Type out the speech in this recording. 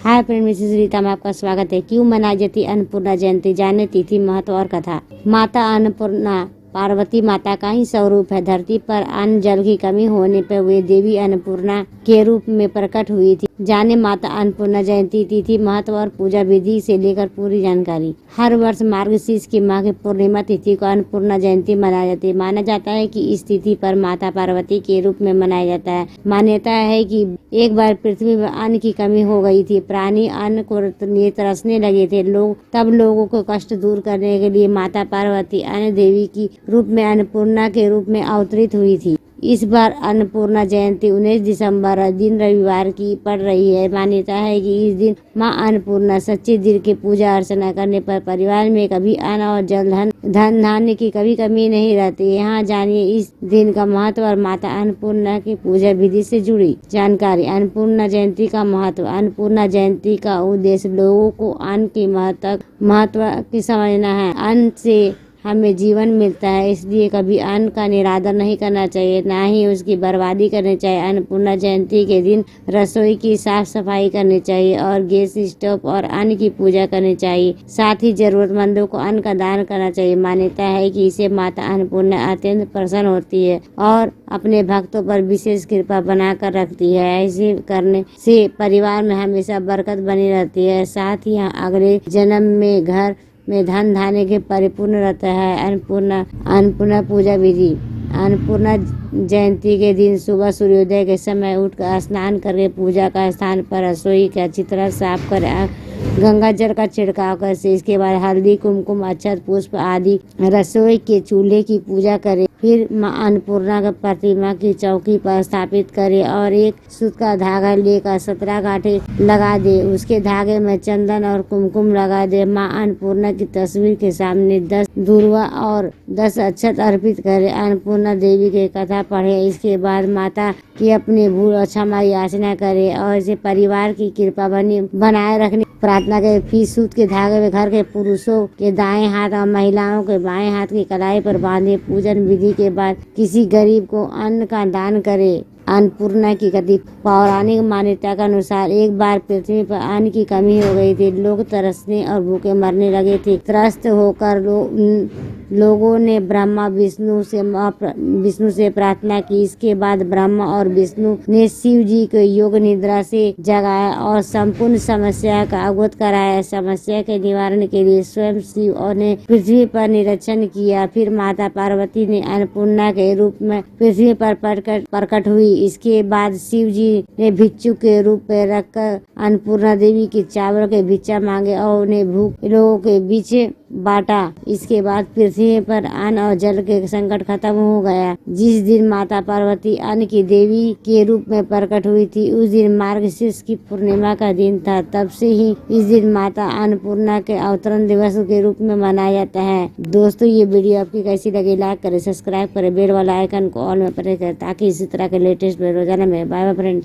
Hi friend, Mrs Rita में आपका स्वागत है। क्यों मनाई जाती है अन्नपूर्णा जयंती, जाने तिथि, महत्व और कथा। माता अन्नपूर्णा पार्वती माता का ही स्वरूप है। धरती पर अन्न जल की कमी होने पर वे देवी अन्नपूर्णा के रूप में प्रकट हुई थी। जाने माता अन्नपूर्णा जयंती तिथि, महत्व और पूजा विधि से लेकर पूरी जानकारी। हर वर्ष मार्गशीर्ष की माह की पूर्णिमा तिथि को अन्नपूर्णा जयंती मनाई जाती है। माना जाता है कि इस तिथि पर माता पार्वती के रूप में मनाया जाता है। मान्यता है कि एक बार पृथ्वी में अन्न की कमी हो गई थी। प्राणी अन्न को लिए तरसने लगे थे। तब लोगों को कष्ट दूर करने के लिए माता पार्वती अन्न देवी की रूप में अन्नपूर्णा के रूप में अवतरित हुई थी। इस बार अन्नपूर्णा जयंती 19 दिसंबर दिन रविवार की पड़ रही है। मान्यता है कि इस दिन मां अन्नपूर्णा सच्चे दिल की पूजा अर्चना करने पर परिवार में कभी अन्न और जल धन धान्य की कभी कमी नहीं रहती। यहाँ जानिए इस दिन का महत्व और माता अन्नपूर्णा की पूजा विधि से जुड़ी जानकारी। अन्नपूर्णा जयंती का महत्व। अन्नपूर्णा जयंती का उद्देश्य लोगों को अन्न की महत्व की समझना है। अन्न से हमें जीवन मिलता है, इसलिए कभी अन्न का निरादर नहीं करना चाहिए, ना ही उसकी बर्बादी करनी चाहिए। अन्नपूर्णा जयंती के दिन रसोई की साफ सफाई करनी चाहिए और गैस स्टोव और अन्न की पूजा करनी चाहिए। साथ ही जरूरतमंदों को अन्न का दान करना चाहिए। मान्यता है कि इसे माता अन्नपूर्णा अत्यंत प्रसन्न होती है और अपने भक्तों पर विशेष कृपा बनाकर रखती है। ऐसे करने से परिवार में हमेशा बरकत बनी रहती है। साथ ही अगले जन्म में घर में धन धान्य के परिपूर्ण रहता है। अन्नपूर्णा पूजा विधि। अन्नपूर्णा जयंती के दिन सुबह सूर्योदय के समय उठकर स्नान करके पूजा का स्थान पर रसोई का अच्छी तरह साफ करें। गंगा जल का छिड़काव कर इसके बाद हल्दी, कुमकुम, अक्षत, पुष्प आदि रसोई के चूल्हे की पूजा करें। फिर मां अन्नपूर्णा का प्रतिमा की चौकी पर स्थापित करें और एक सूत का धागा लेकर 17 गांठें लगा दे। उसके धागे में चंदन और कुमकुम लगा दे। मां अन्नपूर्णा की तस्वीर के सामने 10 दूर्वा और 10 अक्षत अर्पित करें। अन्नपूर्णा देवी की कथा पढ़े। इसके बाद माता की अपनी भूल क्षमा याचना करे और इसे परिवार की कृपा बनाए रखने प्रार्थना करें। फिर सूत के धागे में घर के पुरुषों के दाएं हाथ और महिलाओं के बाएं हाथ की कलाई पर बांधे। पूजन विधि के बाद किसी गरीब को अन्न का दान करे। अन्नपूर्णा की कथी। पौराणिक मान्यता के अनुसार एक बार पृथ्वी पर अन्न की कमी हो गई थी। लोग तरसने और भूखे मरने लगे थे। त्रस्त होकर लोगों ने ब्रह्मा विष्णु से प्रार्थना की। इसके बाद ब्रह्मा और विष्णु ने शिव जी को योग निद्रा से जगाया और संपूर्ण समस्या का अवगत कराया। समस्या के निवारण के लिए स्वयं शिव ने पृथ्वी पर निरीक्षण किया। फिर माता पार्वती ने अन्नपूर्णा के रूप में पृथ्वी पर प्रकट हुई। इसके बाद शिव जी ने भिक्षु के रूप में रखकर अन्नपूर्णा देवी की चावल के भिक्षा मांगे और उन्हें भूख लोगों के बीच बांटा। इसके बाद पृथ्वी पर अन्न और जल के संकट खत्म हो गया। जिस दिन माता पार्वती अन्न की देवी के रूप में प्रकट हुई थी, उस दिन मार्गशीर्ष की पूर्णिमा का दिन था। तब से ही इस दिन माता अन्नपूर्णा के अवतरण दिवस के रूप में मनाया जाता है। दोस्तों, ये वीडियो आपकी कैसी लगी, लाइक करें, सब्सक्राइब करें, बेल वाला आइकन को ऑल में प्रेस करें ताकि इसी तरह के लेटेस्ट वीडियो रोजाना में। Bye bye friends.